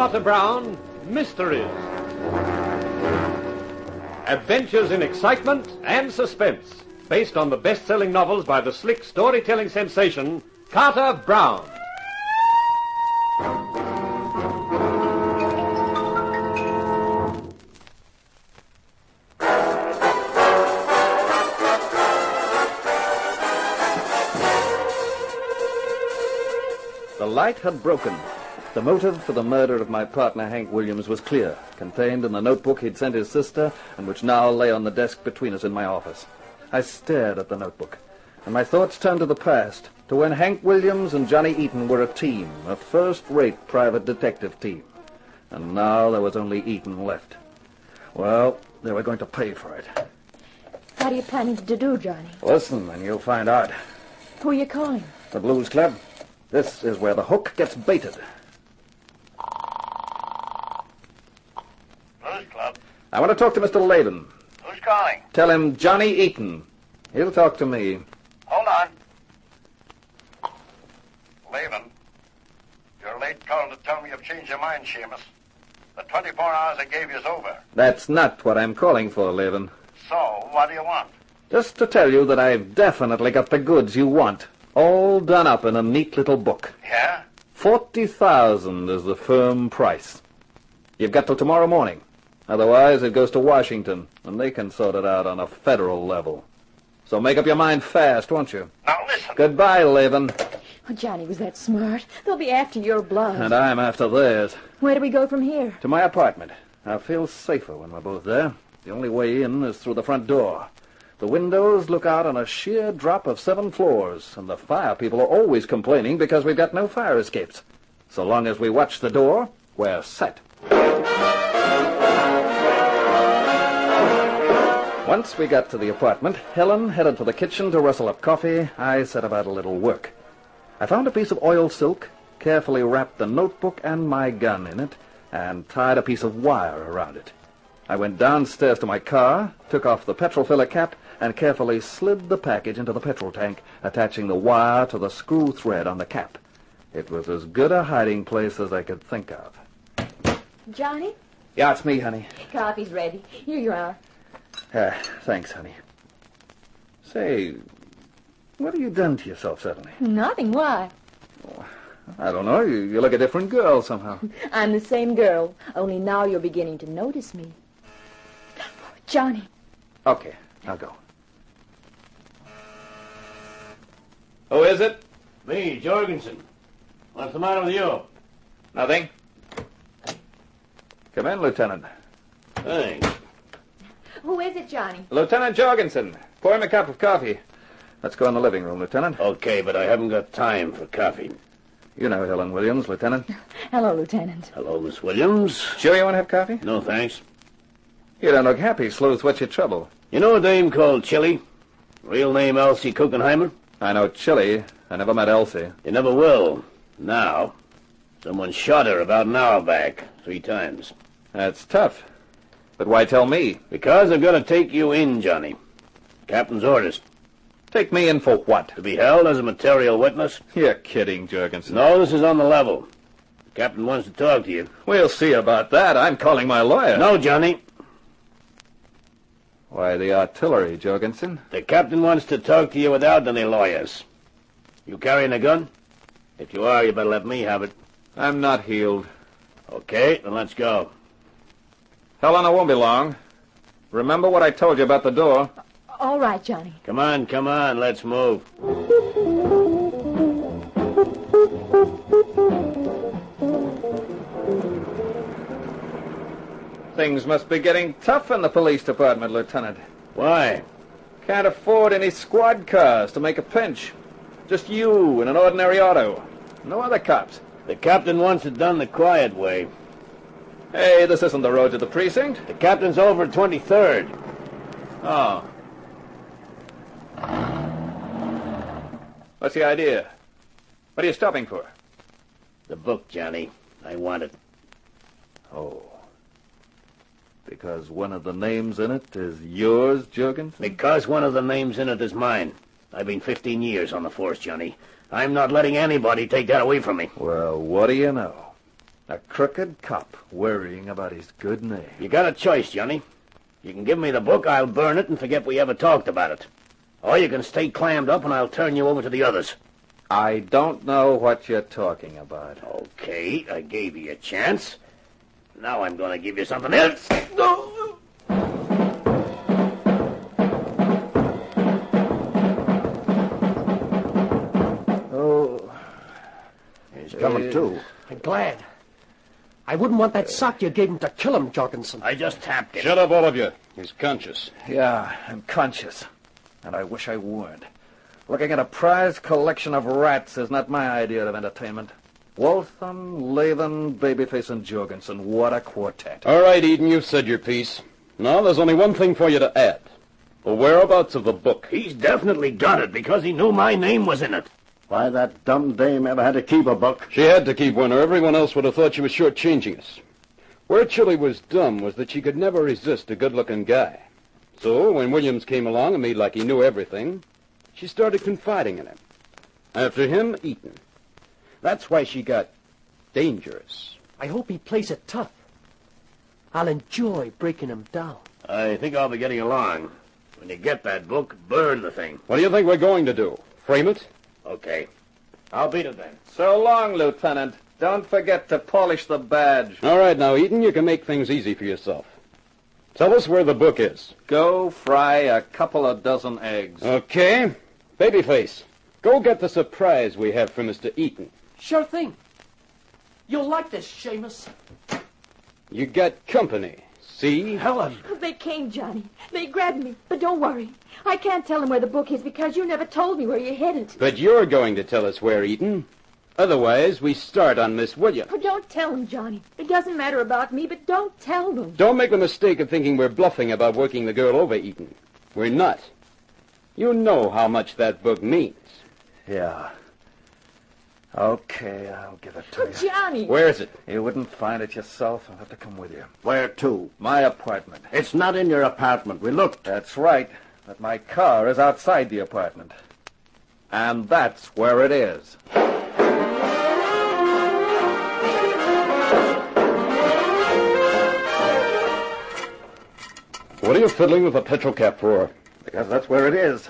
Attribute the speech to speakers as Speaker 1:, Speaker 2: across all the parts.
Speaker 1: Carter Brown, Mysteries. Adventures in excitement and suspense, based on the best-selling novels by the slick storytelling sensation, Carter Brown.
Speaker 2: The light had broken. The motive for the murder of my partner, Hank Williams, was clear, contained in the notebook he'd sent his sister, and which now lay on the desk between us in my office. I stared at the notebook, and my thoughts turned to the past, to when Hank Williams and Johnny Eaton were a team, a first-rate private detective team. And now there was only Eaton left. Well, they were going to pay for it.
Speaker 3: What are you planning to do, Johnny?
Speaker 2: Listen, and you'll find out.
Speaker 3: Who are you calling?
Speaker 2: The Blues Club. This is where the hook gets baited.
Speaker 4: Blues Club?
Speaker 2: I want to talk to Mr. Laban.
Speaker 4: Who's calling?
Speaker 2: Tell him Johnny Eaton. He'll talk to me.
Speaker 4: Hold on. Laban, you're late calling to tell me you've changed your mind, Seamus. The 24 hours I gave you is over.
Speaker 2: That's not what I'm calling for, Laban.
Speaker 4: So, what do you want?
Speaker 2: Just to tell you that I've definitely got the goods you want. All done up in a neat little book.
Speaker 4: Yeah?
Speaker 2: 40,000 is the firm price. You've got till tomorrow morning. Otherwise, it goes to Washington, and they can sort it out on a federal level. So make up your mind fast, won't you?
Speaker 4: Now listen.
Speaker 2: Goodbye, Laban.
Speaker 3: Oh, Johnny was that smart. They'll be after your blood.
Speaker 2: And I'm after theirs.
Speaker 3: Where do we go from here?
Speaker 2: To my apartment. I feel safer when we're both there. The only way in is through the front door. The windows look out on a sheer drop of 7 floors, and the fire people are always complaining because we've got no fire escapes. So long as we watch the door, we're set. Once we got to the apartment, Helen headed for the kitchen to rustle up coffee. I set about a little work. I found a piece of oil silk, carefully wrapped the notebook and my gun in it, and tied a piece of wire around it. I went downstairs to my car, took off the petrol filler cap, and carefully slid the package into the petrol tank, attaching the wire to the screw thread on the cap. It was as good a hiding place as I could think of.
Speaker 3: Johnny?
Speaker 2: Yeah, it's me, honey.
Speaker 3: Coffee's ready. Here you are.
Speaker 2: Thanks, honey. Say, what have you done to yourself suddenly?
Speaker 3: Nothing. Why?
Speaker 2: I don't know. You look a different girl somehow.
Speaker 3: I'm the same girl, only now you're beginning to notice me. Johnny.
Speaker 2: Okay, I'll go.
Speaker 1: Who is it?
Speaker 4: Me, Jorgensen. What's the matter with you?
Speaker 2: Nothing. Come in, Lieutenant.
Speaker 4: Thanks.
Speaker 3: Who is it, Johnny?
Speaker 2: Lieutenant Jorgensen. Pour him a cup of coffee. Let's go in the living room, Lieutenant.
Speaker 4: Okay, but I haven't got time for coffee.
Speaker 2: You know Helen Williams, Lieutenant.
Speaker 3: Hello, Lieutenant.
Speaker 4: Hello, Miss Williams.
Speaker 2: Sure you want to have coffee?
Speaker 4: No, thanks.
Speaker 2: You don't look happy, Sleuth. What's your trouble?
Speaker 4: You know a dame called Chili? Real name Elsie Kuchenheimer?
Speaker 2: I know Chili. I never met Elsie.
Speaker 4: You never will. Now. Someone shot her about an hour back, 3 times.
Speaker 2: That's tough. But why tell me?
Speaker 4: Because I'm going to take you in, Johnny. Captain's orders.
Speaker 2: Take me in for what?
Speaker 4: To be held as a material witness?
Speaker 2: You're kidding, Jorgensen.
Speaker 4: No, this is on the level. The captain wants to talk to you.
Speaker 2: We'll see about that. I'm calling my lawyer.
Speaker 4: No, Johnny.
Speaker 2: Why, the artillery, Jorgensen.
Speaker 4: The captain wants to talk to you without any lawyers. You carrying a gun? If you are, you better let me have it.
Speaker 2: I'm not healed.
Speaker 4: Okay, then let's go.
Speaker 2: Helen, I won't be long. Remember what I told you about the door?
Speaker 3: All right, Johnny.
Speaker 4: Come on, let's move.
Speaker 2: Things must be getting tough in the police department, Lieutenant.
Speaker 4: Why?
Speaker 2: Can't afford any squad cars to make a pinch. Just you in an ordinary auto. No other cops.
Speaker 4: The captain wants it done the quiet way.
Speaker 2: Hey, this isn't the road to the precinct.
Speaker 4: The captain's over at 23rd.
Speaker 2: Oh. What's the idea? What are you stopping for?
Speaker 4: The book, Johnny. I want it.
Speaker 2: Oh. Because one of the names in it is yours, Jorgensen?
Speaker 4: Because one of the names in it is mine. I've been 15 years on the force, Johnny. I'm not letting anybody take that away from me.
Speaker 2: Well, what do you know? A crooked cop worrying about his good name.
Speaker 5: You got a choice, Johnny. You can give me the book, I'll burn it and forget we ever talked about it. Or you can stay clammed up and I'll turn you over to the others.
Speaker 2: I don't know what you're talking about.
Speaker 5: Okay, I gave you a chance. Now I'm going to give you something else.
Speaker 2: Oh.
Speaker 5: He's coming too.
Speaker 6: I'm glad. I wouldn't want that sock you gave him to kill him, Jorgensen.
Speaker 5: I just tapped him.
Speaker 7: Shut up, all of you. He's conscious.
Speaker 2: Yeah, I'm conscious. And I wish I weren't. Looking at a prized collection of rats is not my idea of entertainment. Waltham, Latham, Babyface, and Jorgensen. What a quartet.
Speaker 7: All right, Eden, you've said your piece. Now, there's only one thing for you to add. The whereabouts of the book.
Speaker 5: He's definitely got it because he knew my name was in it. Why that dumb dame ever had to keep a book?
Speaker 7: She had to keep one, or everyone else would have thought she was shortchanging us. Where Chili was dumb was that she could never resist a good-looking guy. So, when Williams came along and made like he knew everything, she started confiding in him. After him, Eaton. That's why she got dangerous.
Speaker 6: I hope he plays it tough. I'll enjoy breaking him down.
Speaker 5: I think I'll be getting along. When you get that book, burn the thing.
Speaker 7: What do you think we're going to do? Frame it?
Speaker 5: Okay. I'll beat it then.
Speaker 2: So long, Lieutenant. Don't forget to polish the badge.
Speaker 7: All right, now, Eden, you can make things easy for yourself. Tell us where the book is.
Speaker 2: Go fry a couple of dozen eggs.
Speaker 7: Okay. Babyface, go get the surprise we have for Mr. Eaton.
Speaker 6: Sure thing. You'll like this, Seamus.
Speaker 7: You got company. See?
Speaker 6: Helen.
Speaker 3: They came, Johnny. They grabbed me. But don't worry. I can't tell them where the book is because you never told me where you hid it.
Speaker 7: But you're going to tell us where, Eaton. Otherwise, we start on Miss Williams.
Speaker 3: Oh, don't tell them, Johnny. It doesn't matter about me, but don't tell them.
Speaker 7: Don't make the mistake of thinking we're bluffing about working the girl over, Eaton. We're not. You know how much that book means.
Speaker 2: Yeah. Okay, I'll give it to
Speaker 3: Oh,
Speaker 2: you.
Speaker 3: Johnny.
Speaker 7: Where is it?
Speaker 2: You wouldn't find it yourself. I'll have to come with you.
Speaker 5: Where to?
Speaker 2: My apartment.
Speaker 5: It's not in your apartment. We looked.
Speaker 2: That's right. But my car is outside the apartment. And that's where it is.
Speaker 7: What are you fiddling with a petrol cap for?
Speaker 2: Because that's where it is.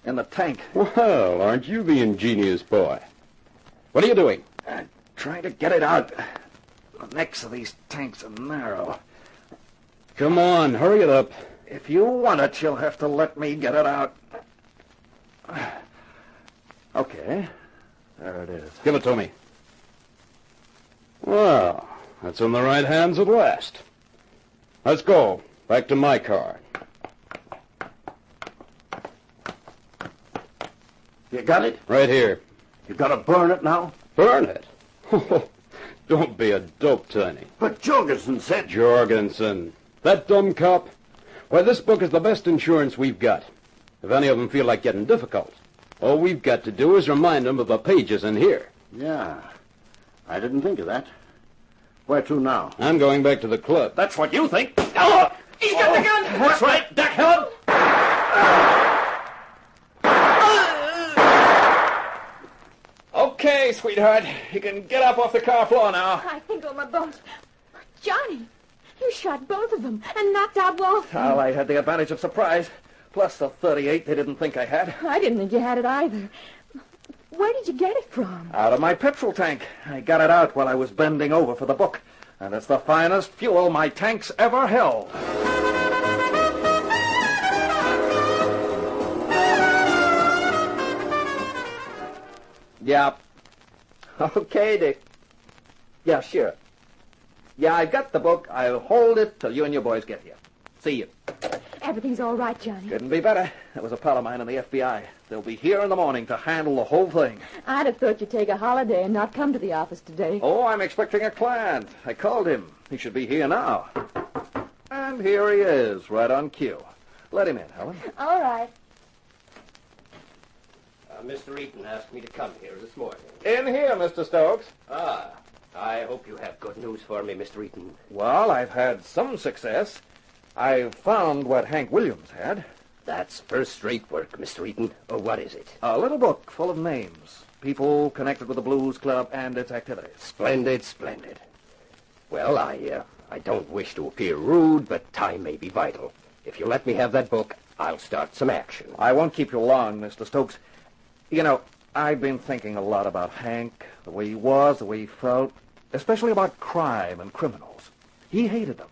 Speaker 2: In the tank.
Speaker 7: Well, aren't you the ingenious boy? What are you doing?
Speaker 2: I'm trying to get it out. The necks of these tanks are narrow.
Speaker 7: Come on, hurry it up.
Speaker 2: If you want it, you'll have to let me get it out. Okay. There it is.
Speaker 7: Give it to me. Well, that's in the right hands at last. Let's go. Back to my car.
Speaker 5: You got it?
Speaker 7: Right here.
Speaker 5: You gotta burn it now?
Speaker 7: Burn it? Don't be a dope, Tiny.
Speaker 5: But Jorgensen said...
Speaker 7: Jorgensen. That dumb cop? Why, this book is the best insurance we've got. If any of them feel like getting difficult, all we've got to do is remind them of the pages in here.
Speaker 5: Yeah. I didn't think of that. Where to now?
Speaker 7: I'm going back to the club.
Speaker 5: That's what you think. Oh! He's got the gun! That's right, duck him!
Speaker 2: Okay, sweetheart. You can get up off the car floor now.
Speaker 3: I think on my bones. Johnny, you shot both of them and knocked out Walter.
Speaker 2: Well, I had the advantage of surprise. Plus the 38 they didn't think I had.
Speaker 3: I didn't think you had it either. Where did you get it from?
Speaker 2: Out of my petrol tank. I got it out while I was bending over for the book. And it's the finest fuel my tank's ever held. Yeah. Okay, Dick. Yeah, sure. Yeah, I got the book. I'll hold it till you and your boys get here. See you.
Speaker 3: Everything's all right, Johnny.
Speaker 2: Couldn't be better. That was a pal of mine in the FBI. They'll be here in the morning to handle the whole thing.
Speaker 3: I'd have thought you'd take a holiday and not come to the office today.
Speaker 2: Oh, I'm expecting a client. I called him. He should be here now. And here he is, right on cue. Let him in, Helen.
Speaker 3: All right.
Speaker 6: Mr. Eaton asked me to come here this morning.
Speaker 2: In here, Mr. Stokes.
Speaker 6: I hope you have good news for me, Mr. Eaton.
Speaker 2: Well, I've had some success. I've found what Hank Williams had.
Speaker 6: That's first-rate work, Mr. Eaton. Oh, what is it?
Speaker 2: A little book full of names. People connected with the Blues Club and its activities.
Speaker 6: Splendid, splendid.
Speaker 8: Well, I don't wish to appear rude, but time may be vital. If you let me have that book, I'll start some action.
Speaker 2: I won't keep you long, Mr. Stokes. You know, I've been thinking a lot about Hank, the way he was, the way he felt, especially about crime and criminals. He hated them.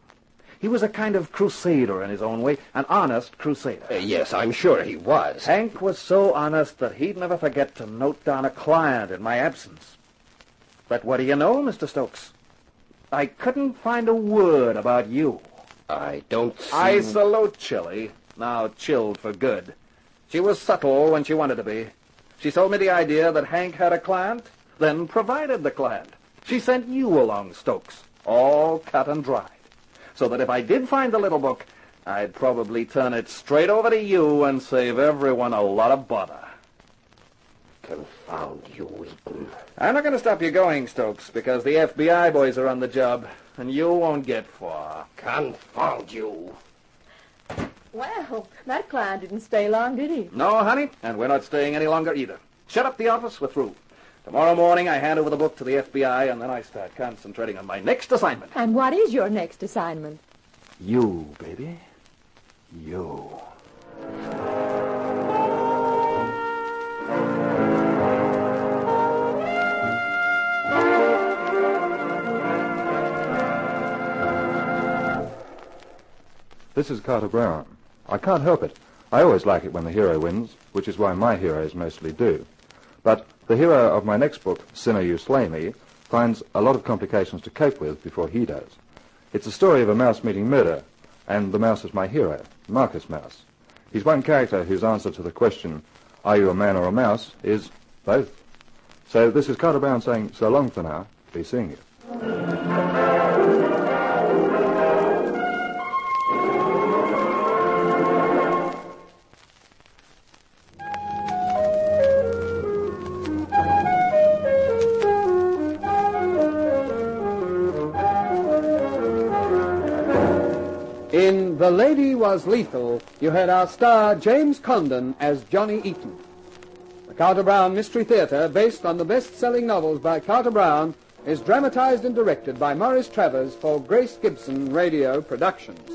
Speaker 2: He was a kind of crusader in his own way, an honest crusader.
Speaker 8: Yes, I'm sure he was.
Speaker 2: Hank was so honest that he'd never forget to note down a client in my absence. But what do you know, Mr. Stokes? I couldn't find a word about you.
Speaker 8: I don't see...
Speaker 2: I salute Chili, now chilled for good. She was subtle when she wanted to be. She sold me the idea that Hank had a client, then provided the client. She sent you along, Stokes, all cut and dried. So that if I did find the little book, I'd probably turn it straight over to you and save everyone a lot of bother.
Speaker 8: Confound you, Eaton.
Speaker 2: I'm not going to stop you going, Stokes, because the FBI boys are on the job, and you won't get far.
Speaker 8: Confound you.
Speaker 3: Well, that client didn't stay long, did he?
Speaker 2: No, honey, and we're not staying any longer either. Shut up the office, we're through. Tomorrow morning I hand over the book to the FBI, and then I start concentrating on my next assignment.
Speaker 3: And what is your next assignment?
Speaker 2: You, baby. You.
Speaker 9: This is Carter Brown. I can't help it. I always like it when the hero wins, which is why my heroes mostly do. But the hero of my next book, Sinner You Slay Me, finds a lot of complications to cope with before he does. It's a story of a mouse meeting murder, and the mouse is my hero, Marcus Mouse. He's one character whose answer to the question, are you a man or a mouse, is both. So this is Carter Brown saying so long for now. Be seeing you.
Speaker 10: In The Lady Was Lethal, you heard our star James Condon as Johnny Eaton. The Carter Brown Mystery Theater, based on the best-selling novels by Carter Brown, is dramatized and directed by Maurice Travers for Grace Gibson Radio Productions.